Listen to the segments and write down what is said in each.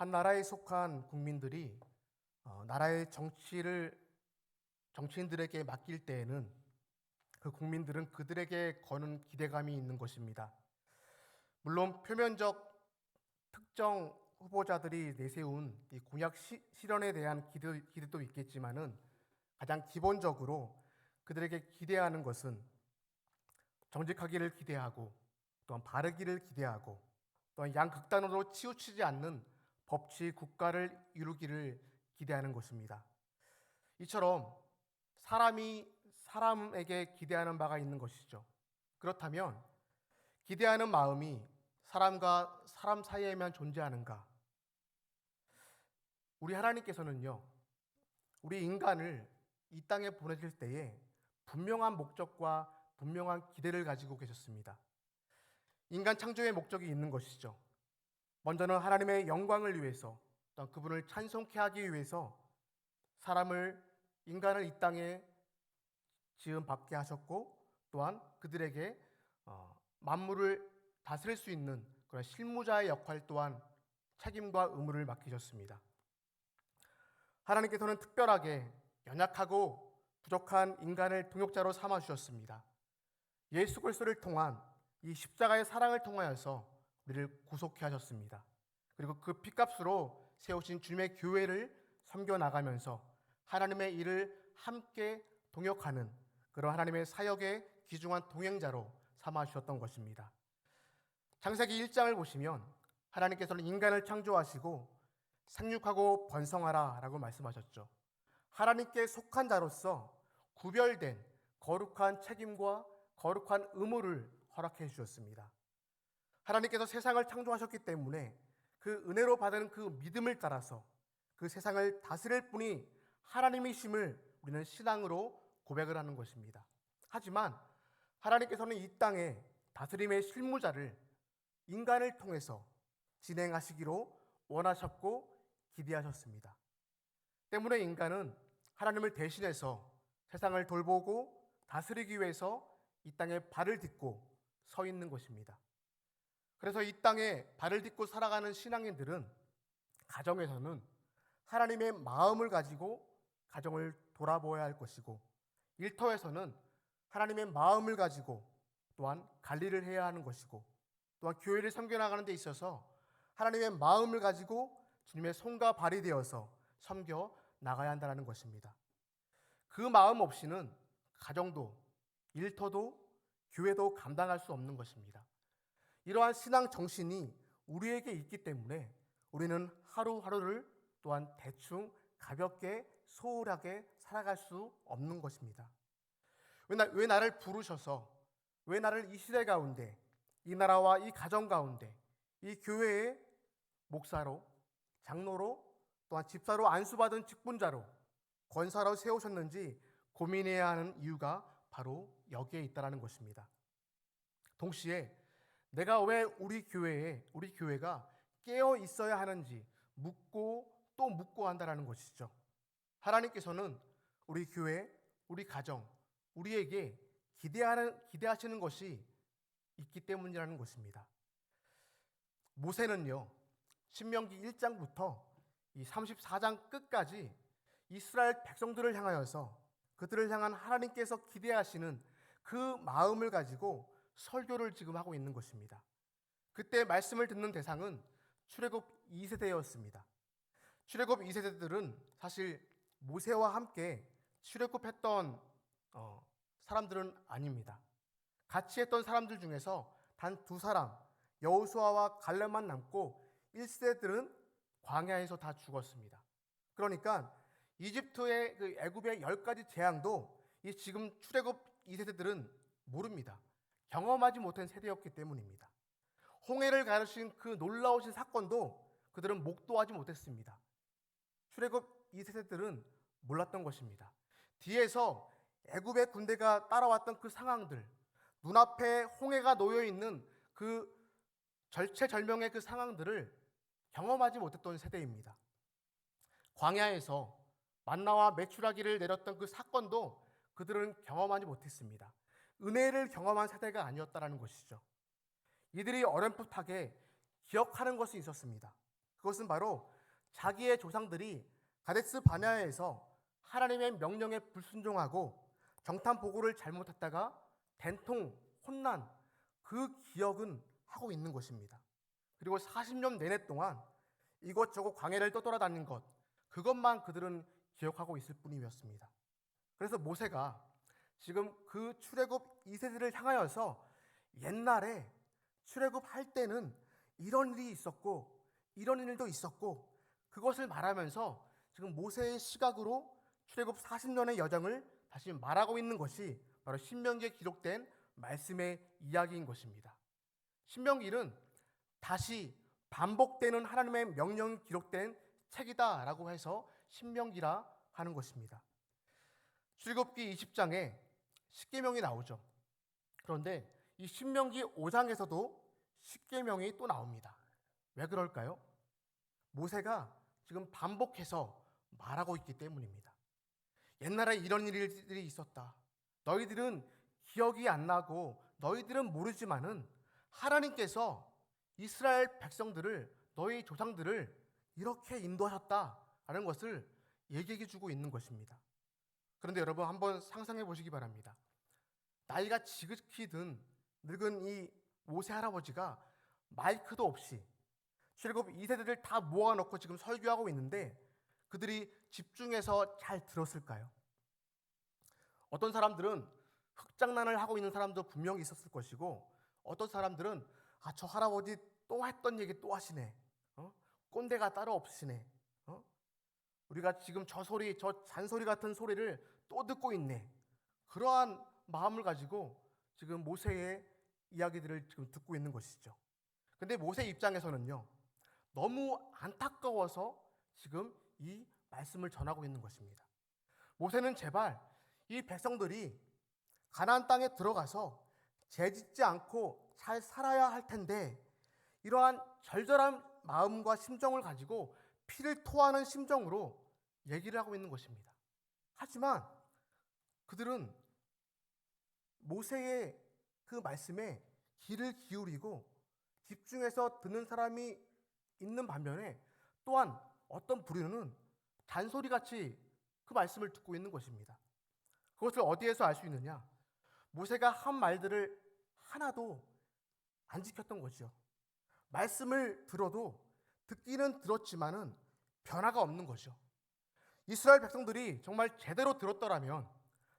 한 나라에 속한 국민들이 나라의 정치인들에게 맡길 때에는 그 국민들은 그들에게 거는 기대감이 있는 것입니다. 물론 표면적 특정 후보자들이 내세운 이 공약 실현에 대한 기대도 있겠지만은 가장 기본적으로 그들에게 기대하는 것은 정직하기를 기대하고 또한 바르기를 기대하고 또한 양극단으로 치우치지 않는 법치 국가를 이루기를 기대하는 것입니다. 이처럼 사람이 사람에게 기대하는 바가 있는 것이죠. 그렇다면 기대하는 마음이 사람과 사람 사이에만 존재하는가? 우리 하나님께서는요, 우리 인간을 이 땅에 보내실 때에 분명한 목적과 분명한 기대를 가지고 계셨습니다. 인간 창조의 목적이 있는 것이죠. 먼저는 하나님의 영광을 위해서, 또 그분을 찬송케 하기 위해서 인간을 이 땅에 지음 받게 하셨고, 또한 그들에게 만물을 다스릴 수 있는 그런 실무자의 역할 또한 책임과 의무를 맡기셨습니다. 하나님께서는 특별하게 연약하고 부족한 인간을 동역자로 삼아 주셨습니다. 예수 그리스도를 통한 이 십자가의 사랑을 통하여서 우리를 구속해 하셨습니다. 그리고 그 피값으로 세우신 주님의 교회를 섬겨 나가면서 하나님의 일을 함께 동역하는 그런 하나님의 사역의 귀중한 동행자로 삼아 주셨던 것입니다. 창세기 1장을 보시면 하나님께서는 인간을 창조하시고 생육하고 번성하라 라고 말씀하셨죠. 하나님께 속한 자로서 구별된 거룩한 책임과 거룩한 의무를 허락해 주셨습니다. 하나님께서 세상을 창조하셨기 때문에 그 은혜로 받은 그 믿음을 따라서 그 세상을 다스릴 분이 하나님이심을 우리는 신앙으로 고백을 하는 것입니다. 하지만 하나님께서는 이 땅에 다스림의 실무자를 인간을 통해서 진행하시기로 원하셨고 기대하셨습니다. 때문에 인간은 하나님을 대신해서 세상을 돌보고 다스리기 위해서 이 땅에 발을 딛고 서 있는 것입니다. 그래서 이 땅에 발을 딛고 살아가는 신앙인들은 가정에서는 하나님의 마음을 가지고 가정을 돌아보아야 할 것이고, 일터에서는 하나님의 마음을 가지고 또한 관리를 해야 하는 것이고, 또한 교회를 섬겨나가는 데 있어서 하나님의 마음을 가지고 주님의 손과 발이 되어서 섬겨 나가야 한다는 것입니다. 그 마음 없이는 가정도 일터도 교회도 감당할 수 없는 것입니다. 이러한 신앙 정신이 우리에게 있기 때문에 우리는 하루하루를 또한 대충 가볍게 소홀하게 살아갈 수 없는 것입니다. 왜 나를 부르셔서, 왜 나를 이 시대 가운데, 이 나라와 이 가정 가운데, 이 교회의 목사로, 장로로, 또한 집사로 안수받은 직분자로, 권사로 세우셨는지 고민해야 하는 이유가 바로 여기에 있다는 것입니다. 동시에 내가 왜 우리 교회가 깨어 있어야 하는지 묻고 또 묻고 한다는 것이죠. 하나님께서는 우리 교회, 우리 가정, 우리에게 기대하시는 것이 있기 때문이라는 것입니다. 모세는요, 신명기 1장부터 이 34장 끝까지 이스라엘 백성들을 향하여서 그들을 향한 하나님께서 기대하시는 그 마음을 가지고 설교를 지금 하고 있는 것입니다. 그때 말씀을 듣는 대상은 출애굽 2세대였습니다. 출애굽 2세대들은 사실 모세와 함께 출애굽했던 사람들은 아닙니다. 같이 했던 사람들 중에서 단 2사람, 여호수아와 갈렙만 남고 1세대들은 광야에서 다 죽었습니다. 그러니까 이집트의 그 애굽의 10가지 재앙도 이 지금 출애굽 2세대들은 모릅니다. 경험하지 못한 세대였기 때문입니다. 홍해를 가르친 그 놀라우신 사건도 그들은 목도하지 못했습니다. 출애굽 2세대들은 몰랐던 것입니다. 뒤에서 애굽의 군대가 따라왔던 그 상황들, 눈앞에 홍해가 놓여 있는 그 절체절명의 그 상황들을 경험하지 못했던 세대입니다. 광야에서 만나와 메추라기를 내렸던 그 사건도 그들은 경험하지 못했습니다. 은혜를 경험한 세대가 아니었다는 것이죠. 이들이 어렴풋하게 기억하는 것이 있었습니다. 그것은 바로 자기의 조상들이 가데스 바네아에서 하나님의 명령에 불순종하고 정탐 보고를 잘못했다가 된통, 혼난 그 기억은 하고 있는 것입니다. 그리고 40년 내내 동안 이것저것 광야를 떠돌아다닌 것, 그것만 그들은 기억하고 있을 뿐이었습니다. 그래서 모세가 지금 그 출애굽 2세대를 향하여서 옛날에 출애굽할 때는 이런 일이 있었고 이런 일도 있었고 그것을 말하면서 지금 모세의 시각으로 출애굽 40년의 여정을 다시 말하고 있는 것이 바로 신명기에 기록된 말씀의 이야기인 것입니다. 신명기는 다시 반복되는 하나님의 명령이 기록된 책이다라고 해서 신명기라 하는 것입니다. 출애굽기 20장에 십계명이 나오죠. 그런데 이 신명기 5장에서도 십계명이 또 나옵니다. 왜 그럴까요? 모세가 지금 반복해서 말하고 있기 때문입니다. 옛날에 이런 일들이 있었다. 너희들은 기억이 안 나고 너희들은 모르지만은 하나님께서 이스라엘 백성들을, 너희 조상들을 이렇게 인도하셨다라는 것을 얘기해 주고 있는 것입니다. 그런데 여러분 한번 상상해 보시기 바랍니다. 나이가 지극히 든 늙은 이 모세 할아버지가 마이크도 없이 출애굽 2세대를 다 모아놓고 지금 설교하고 있는데 그들이 집중해서 잘 들었을까요? 어떤 사람들은 흑장난을 하고 있는 사람도 분명히 있었을 것이고 어떤 사람들은 저 할아버지 또 했던 얘기 또 하시네. 꼰대가 따로 없으시네. 우리가 지금 저 소리, 저 잔소리 같은 소리를 또 듣고 있네. 그러한 마음을 가지고 지금 모세의 이야기들을 지금 듣고 있는 것이죠. 근데 모세 입장에서는요, 너무 안타까워서 지금 이 말씀을 전하고 있는 것입니다. 모세는 제발 이 백성들이 가나안 땅에 들어가서 죄짓지 않고 잘 살아야 할 텐데 이러한 절절한 마음과 심정을 가지고 피를 토하는 심정으로 얘기를 하고 있는 것입니다. 하지만 그들은 모세의 그 말씀에 귀를 기울이고 집중해서 듣는 사람이 있는 반면에 또한 어떤 부류는 잔소리같이 그 말씀을 듣고 있는 것입니다. 그것을 어디에서 알 수 있느냐? 모세가 한 말들을 하나도 안 지켰던 거죠. 말씀을 들어도 듣기는 들었지만은 변화가 없는 거죠. 이스라엘 백성들이 정말 제대로 들었더라면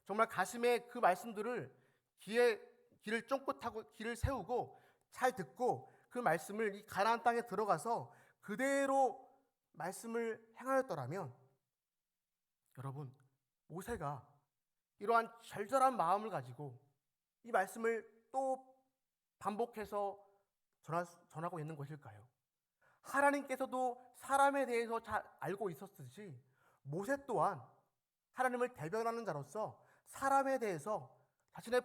정말 가슴에 그 말씀들을 귀를 쫑긋하고 귀를 세우고 잘 듣고 그 말씀을 이 가나안 땅에 들어가서 그대로 말씀을 행하였더라면 여러분 모세가 이러한 절절한 마음을 가지고 이 말씀을 또 반복해서 전하고 있는 것일까요? 하나님께서도 사람에 대해서 잘 알고 있었듯이 모세 또한 하나님을 대변하는 자로서 사람에 대해서 자신의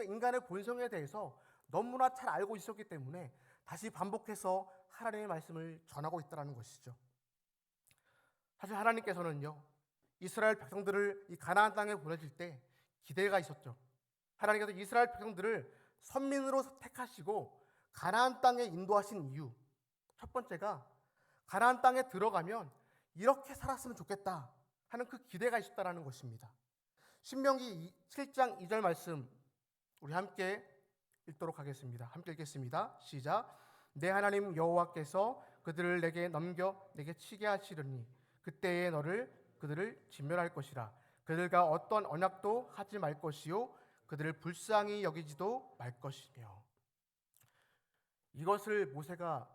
인간의 본성에 대해서 너무나 잘 알고 있었기 때문에 다시 반복해서 하나님의 말씀을 전하고 있다는 것이죠. 사실 하나님께서는요, 이스라엘 백성들을 이 가나안 땅에 보내실 때 기대가 있었죠. 하나님께서 이스라엘 백성들을 선민으로 택하시고 가나안 땅에 인도하신 이유, 첫 번째가 가나안 땅에 들어가면 이렇게 살았으면 좋겠다 하는 그 기대가 있었다는 것입니다. 신명기 7장 2절 말씀 우리 함께 읽도록 하겠습니다. 함께 읽겠습니다. 시작. 내 하나님 여호와께서 그들을 내게 넘겨 내게 치게 하시려니 그때에 그들을 진멸할 것이라. 그들과 어떤 언약도 하지 말 것이요 그들을 불쌍히 여기지도 말 것이며. 이것을 모세가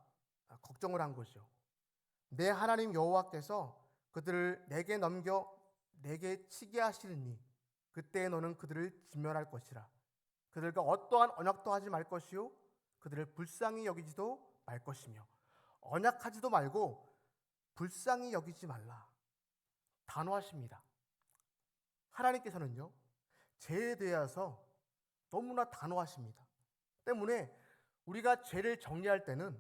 걱정을 한 거죠. 내 하나님 여호와께서 그들을 내게 넘겨 내게 치게 하시리니 그때에 너는 그들을 진멸할 것이라. 그들과 어떠한 언약도 하지 말 것이요 그들을 불쌍히 여기지도 말 것이며. 언약하지도 말고 불쌍히 여기지 말라. 단호하십니다. 하나님께서는요, 죄에 대해서 너무나 단호하십니다. 때문에 우리가 죄를 정리할 때는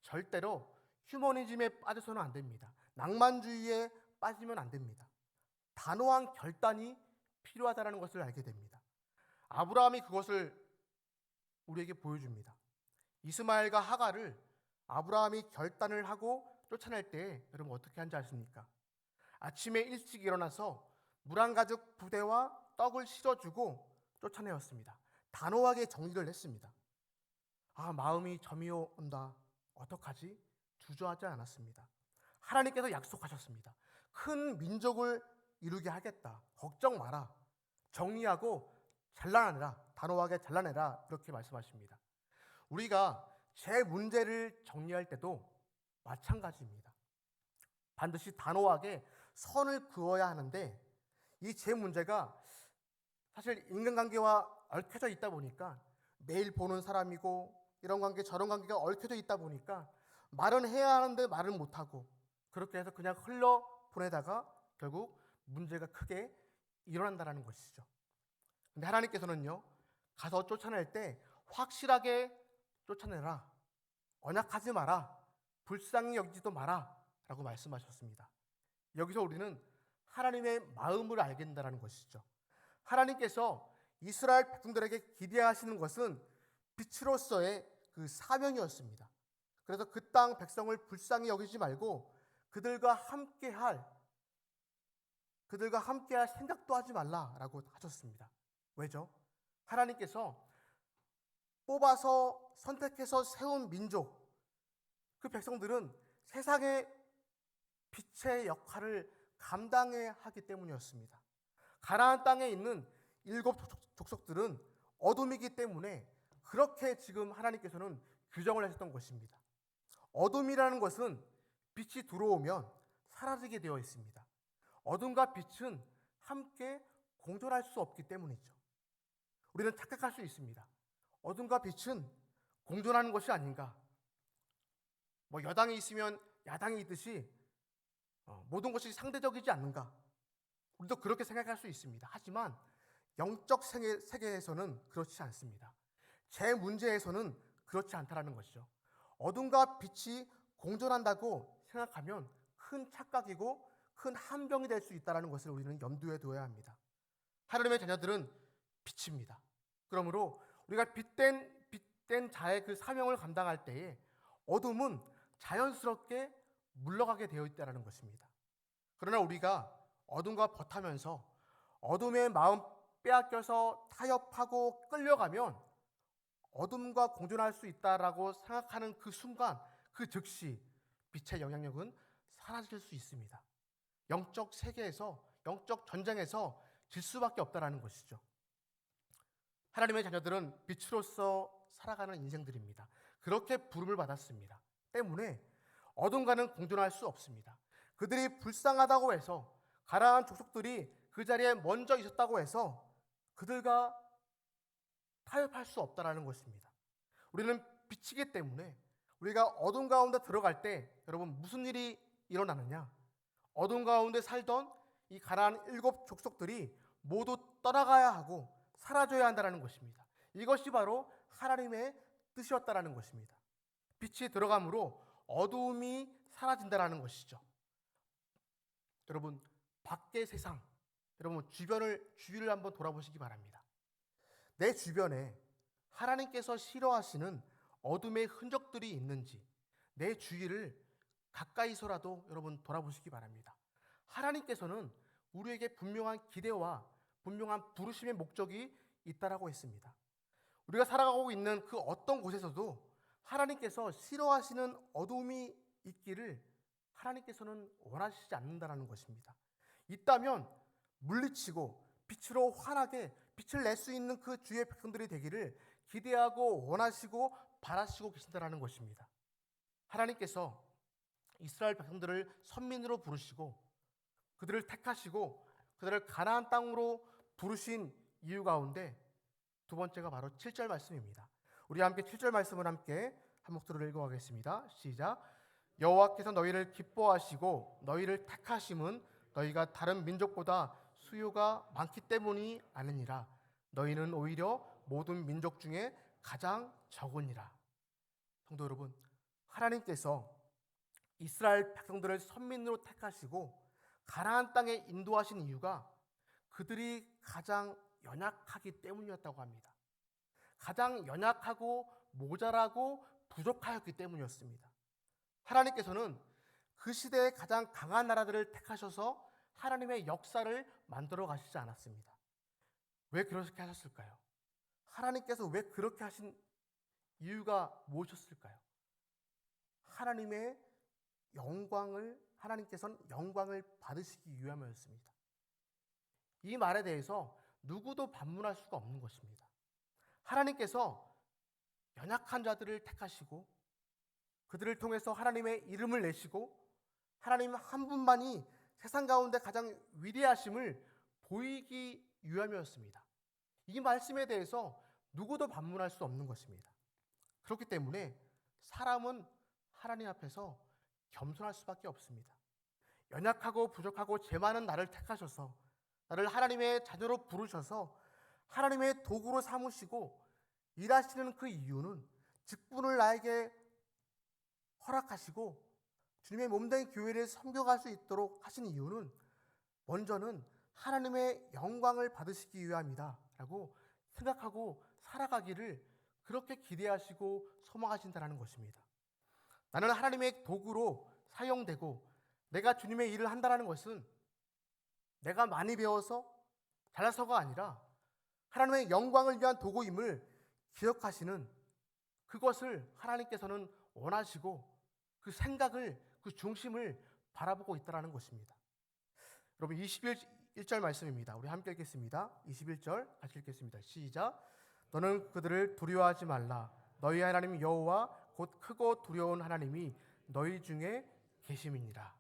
절대로 휴머니즘에 빠져서는 안 됩니다. 낭만주의에 빠지면 안 됩니다. 단호한 결단이 필요하다는 것을 알게 됩니다. 아브라함이 그것을 우리에게 보여줍니다. 이스마엘과 하갈을 아브라함이 결단을 하고 쫓아낼 때 여러분 어떻게 한지 아십니까? 아침에 일찍 일어나서 물 한 가죽 부대와 떡을 실어주고 쫓아내었습니다. 단호하게 정리를 했습니다. 마음이 저미어 온다. 어떡하지? 주저하지 않았습니다. 하나님께서 약속하셨습니다. 큰 민족을 이루게 하겠다. 걱정 마라. 정리하고 잘라내라. 단호하게 잘라내라. 그렇게 말씀하십니다. 우리가 제 문제를 정리할 때도 마찬가지입니다. 반드시 단호하게 선을 그어야 하는데 이 제 문제가 사실 인간관계와 얽혀져 있다 보니까 매일 보는 사람이고 이런 관계 저런 관계가 얽혀져 있다 보니까 말은 해야 하는데 말은 못하고 그렇게 해서 그냥 흘러 보내다가 결국 문제가 크게 일어난다는 것이죠. 근데 하나님께서는요, 가서 쫓아낼 때 확실하게 쫓아내라. 언약하지 마라. 불쌍히 여기지도 마라. 라고 말씀하셨습니다. 여기서 우리는 하나님의 마음을 알게 된다는 것이죠. 하나님께서 이스라엘 백성들에게 기대하시는 것은 빛으로서의 그 사명이었습니다. 그래서 그 땅 백성을 불쌍히 여기지 말고 그들과 함께할 생각도 하지 말라라고 하셨습니다. 왜죠? 하나님께서 뽑아서 선택해서 세운 민족, 그 백성들은 세상의 빛의 역할을 감당해야 하기 때문이었습니다. 가나안 땅에 있는 7 족속들은 어둠이기 때문에 그렇게 지금 하나님께서는 규정을 하셨던 것입니다. 어둠이라는 것은 빛이 들어오면 사라지게 되어 있습니다. 어둠과 빛은 함께 공존할 수 없기 때문이죠. 우리는 착각할 수 있습니다. 어둠과 빛은 공존하는 것이 아닌가. 여당이 있으면 야당이 있듯이 모든 것이 상대적이지 않는가. 우리도 그렇게 생각할 수 있습니다. 하지만 영적 세계에서는 그렇지 않습니다. 제 문제에서는 그렇지 않다라는 것이죠. 어둠과 빛이 공존한다고 생각하면 큰 착각이고 큰 함정이 될 수 있다는 것을 우리는 염두에 두어야 합니다. 하나님의 자녀들은 빛입니다. 그러므로 우리가 빛된 자의 그 사명을 감당할 때에 어둠은 자연스럽게 물러가게 되어 있다는 것입니다. 그러나 우리가 어둠과 버타면서 어둠의 마음 빼앗겨서 타협하고 끌려가면 어둠과 공존할 수 있다라고 생각하는 그 순간, 그 즉시 빛의 영향력은 사라질 수 있습니다. 영적 세계에서, 영적 전쟁에서 질 수밖에 없다라는 것이죠. 하나님의 자녀들은 빛으로서 살아가는 인생들입니다. 그렇게 부름을 받았습니다. 때문에 어둠과는 공존할 수 없습니다. 그들이 불쌍하다고 해서 가나안 족속들이 그 자리에 먼저 있었다고 해서 그들과 타협할 수 없다라는 것입니다. 우리는 빛이기 때문에 우리가 어둠 가운데 들어갈 때 여러분 무슨 일이 일어나느냐? 어둠 가운데 살던 이 가나안 7 족속들이 모두 떠나가야 하고 사라져야 한다는 것입니다. 이것이 바로 하나님의 뜻이었다라는 것입니다. 빛이 들어감으로 어두움이 사라진다라는 것이죠. 여러분 밖의 세상, 여러분 주위를 한번 돌아보시기 바랍니다. 내 주변에 하나님께서 싫어하시는 어둠의 흔적들이 있는지 내 주위를 가까이서라도 여러분 돌아보시기 바랍니다. 하나님께서는 우리에게 분명한 기대와 분명한 부르심의 목적이 있다라고 했습니다. 우리가 살아가고 있는 그 어떤 곳에서도 하나님께서 싫어하시는 어둠이 있기를 하나님께서는 원하시지 않는다라는 것입니다. 있다면 물리치고 빛으로 환하게 빛을 낼 수 있는 그 주의 백성들이 되기를 기대하고 원하시고 바라시고 계신다라는 것입니다. 하나님께서 이스라엘 백성들을 선민으로 부르시고 그들을 택하시고 그들을 가나안 땅으로 부르신 이유 가운데 두 번째가 바로 7절 말씀입니다. 우리 함께 7절 말씀을 함께 한 목소리로 읽어가겠습니다. 시작. 여호와께서 너희를 기뻐하시고 너희를 택하심은 너희가 다른 민족보다 수요가 많기 때문이 아니니라. 너희는 오히려 모든 민족 중에 가장 적으니라. 성도 여러분, 하나님께서 이스라엘 백성들을 선민으로 택하시고 가나안 땅에 인도하신 이유가 그들이 가장 연약하기 때문이었다고 합니다. 가장 연약하고 모자라고 부족하였기 때문이었습니다. 하나님께서는 그 시대의 가장 강한 나라들을 택하셔서 하나님의 역사를 만들어 가시지 않았습니다. 왜 그렇게 하셨을까요? 하나님께서 왜 그렇게 하신 이유가 무엇이었을까요? 하나님께서는 영광을 받으시기 위함이었습니다. 이 말에 대해서 누구도 반문할 수가 없는 것입니다. 하나님께서 연약한 자들을 택하시고 그들을 통해서 하나님의 이름을 내시고 하나님 한 분만이 세상 가운데 가장 위대하심을 보이기 위함이었습니다. 이 말씀에 대해서 누구도 반문할 수 없는 것입니다. 그렇기 때문에 사람은 하나님 앞에서 겸손할 수밖에 없습니다. 연약하고 부족하고 죄 많은 나를 택하셔서 나를 하나님의 자녀로 부르셔서 하나님의 도구로 삼으시고 일하시는 그 이유는 직분을 나에게 허락하시고 주님의 몸된 교회를 섬겨갈 수 있도록 하신 이유는 먼저는 하나님의 영광을 받으시기 위함이다 라고 생각하고 살아가기를 그렇게 기대하시고 소망하신다는 것입니다. 나는 하나님의 도구로 사용되고 내가 주님의 일을 한다는 것은 내가 많이 배워서 잘나서가 아니라 하나님의 영광을 위한 도구임을 기억하시는 그것을 하나님께서는 원하시고 그 생각을, 그 중심을 바라보고 있다는 것입니다. 여러분 21절 말씀입니다. 우리 함께 읽겠습니다. 21절 같이 읽겠습니다. 시작. 너는 그들을 두려워하지 말라. 너희 하나님 여호와 곧 크고 두려운 하나님이 너희 중에 계심이니라.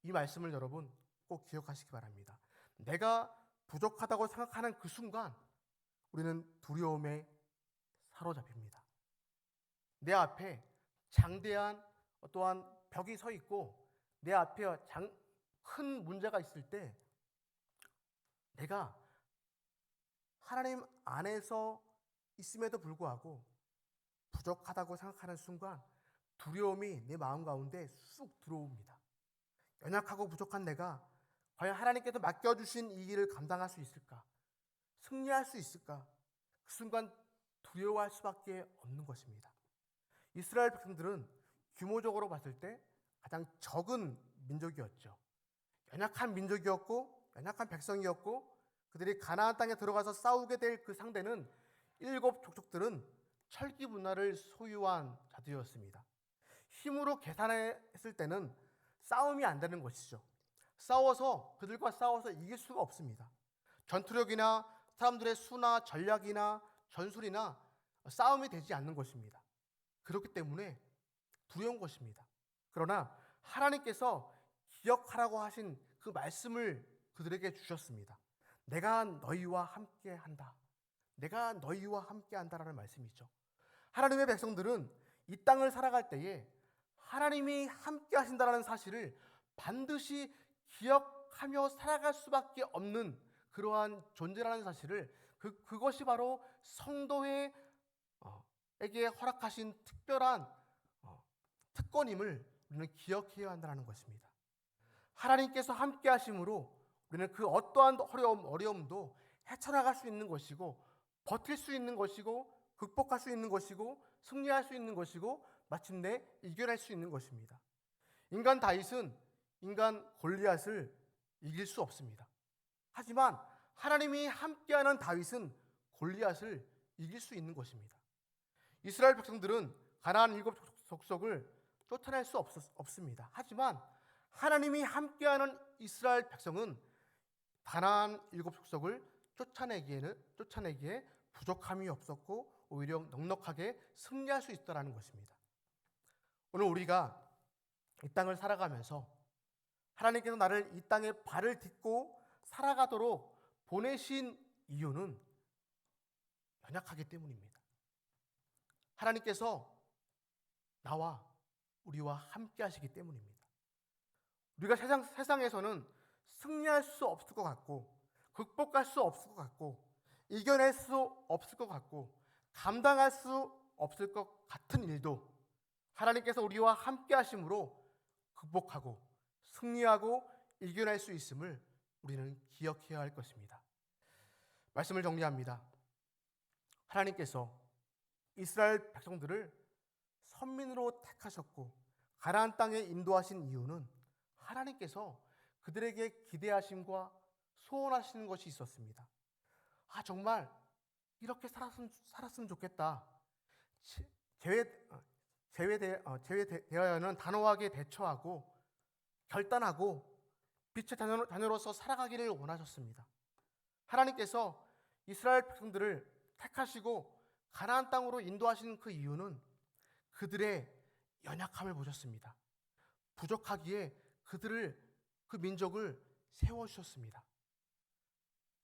이 말씀을 여러분 꼭 기억하시기 바랍니다. 내가 부족하다고 생각하는 그 순간 우리는 두려움에 사로잡힙니다. 내 앞에 장대한 또한 벽이 서 있고 내 앞에 큰 문제가 있을 때 내가 하나님 안에서 있음에도 불구하고 부족하다고 생각하는 순간 두려움이 내 마음 가운데 쑥 들어옵니다. 연약하고 부족한 내가 과연 하나님께서 맡겨주신 이 일을 감당할 수 있을까? 승리할 수 있을까? 그 순간 두려워할 수밖에 없는 것입니다. 이스라엘 백성들은 규모적으로 봤을 때 가장 적은 민족이었죠. 연약한 민족이었고 연약한 백성이었고 그들이 가나안 땅에 들어가서 싸우게 될 그 상대는 7 족속들은 철기 문화를 소유한 자들이었습니다. 힘으로 계산했을 때는 싸움이 안 되는 것이죠. 그들과 싸워서 이길 수가 없습니다. 전투력이나 사람들의 수나 전략이나 전술이나 싸움이 되지 않는 것입니다. 그렇기 때문에 두려운 것입니다. 그러나 하나님께서 기억하라고 하신 그 말씀을 그들에게 주셨습니다. 내가 너희와 함께 한다. 내가 너희와 함께 한다라는 말씀이죠. 하나님의 백성들은 이 땅을 살아갈 때에 하나님이 함께 하신다라는 사실을 반드시 기억하며 살아갈 수밖에 없는 그러한 존재라는 사실을 그것이 바로 성도에게 허락하신 특별한 특권임을 우리는 기억해야 한다는 것입니다. 하나님께서 함께 하심으로 우리는 그 어떠한 어려움도 헤쳐나갈 수 있는 것이고 버틸 수 있는 것이고 극복할 수 있는 것이고 승리할 수 있는 것이고 마침내 이겨낼 수 있는 것입니다. 인간 다윗은 인간 골리앗을 이길 수 없습니다. 하지만 하나님이 함께하는 다윗은 골리앗을 이길 수 있는 것입니다. 이스라엘 백성들은 가나안 7 족속을 쫓아낼 수 없습니다. 하지만 하나님이 함께하는 이스라엘 백성은 가나안 7 족속을 쫓아내기에 부족함이 없었고 오히려 넉넉하게 승리할 수 있다는 것입니다. 오늘 우리가 이 땅을 살아가면서 하나님께서 나를 이 땅에 발을 딛고 살아가도록 보내신 이유는 연약하기 때문입니다. 하나님께서 나와 우리와 함께 하시기 때문입니다. 우리가 세상에서는 승리할 수 없을 것 같고 극복할 수 없을 것 같고 이겨낼 수 없을 것 같고 감당할 수 없을 것 같은 일도 하나님께서 우리와 함께 하심으로 극복하고 승리하고 이겨낼 수 있음을 우리는 기억해야 할 것입니다. 말씀을 정리합니다. 하나님께서 이스라엘 백성들을 선민으로 택하셨고 가나안 땅에 인도하신 이유는 하나님께서 그들에게 기대하심과 소원하시는 것이 있었습니다. 정말 이렇게 살았으면 좋겠다. 제외되어야는 단호하게 대처하고 결단하고 빛의 자녀로서 살아가기를 원하셨습니다. 하나님께서 이스라엘 백성들을 택하시고 가나안 땅으로 인도하신 그 이유는 그들의 연약함을 보셨습니다. 부족하기에 그 민족을 세워주셨습니다.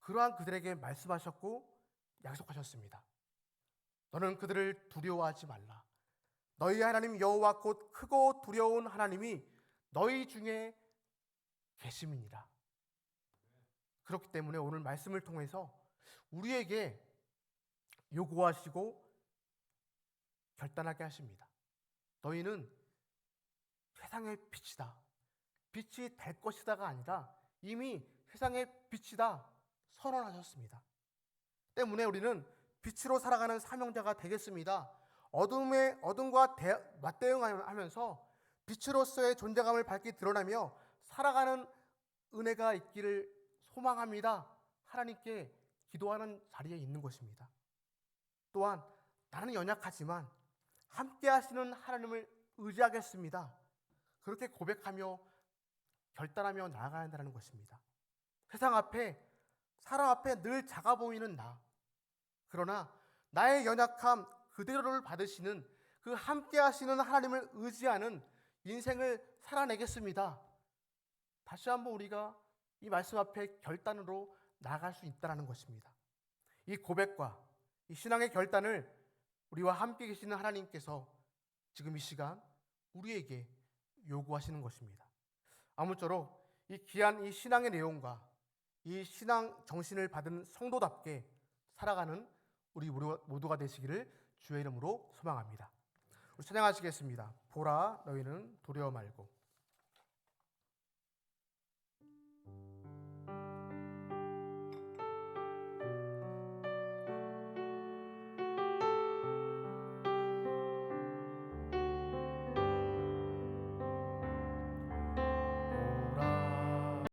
그러한 그들에게 말씀하셨고 약속하셨습니다. 너는 그들을 두려워하지 말라. 너희 하나님 여호와 곧 크고 두려운 하나님이 너희 중에 계심이니라. 그렇기 때문에 오늘 말씀을 통해서 우리에게 요구하시고 결단하게 하십니다. 너희는 세상의 빛이다. 빛이 될 것이다가 아니라 이미 세상의 빛이다 선언하셨습니다. 때문에 우리는 빛으로 살아가는 사명자가 되겠습니다. 어둠과 맞대응하면서 빛으로서의 존재감을 밝게 드러나며 살아가는 은혜가 있기를 소망합니다. 하나님께 기도하는 자리에 있는 것입니다. 또한 나는 연약하지만 함께 하시는 하나님을 의지하겠습니다. 그렇게 고백하며 결단하며 나아가야 한다는 것입니다. 사람 앞에 늘 작아 보이는 나. 그러나 나의 연약함 그대로를 받으시는 그 함께 하시는 하나님을 의지하는 인생을 살아내겠습니다. 다시 한번 우리가 이 말씀 앞에 결단으로 나아갈 수 있다는 것입니다. 이 고백과 이 신앙의 결단을 우리와 함께 계시는 하나님께서 지금 이 시간 우리에게 요구하시는 것입니다. 아무쪼록 이 귀한 이 신앙의 내용과 이 신앙 정신을 받은 성도답게 살아가는 우리 모두가 되시기를 주의 이름으로 소망합니다. 우리 찬양하시겠습니다. 보라 너희는 두려워 말고.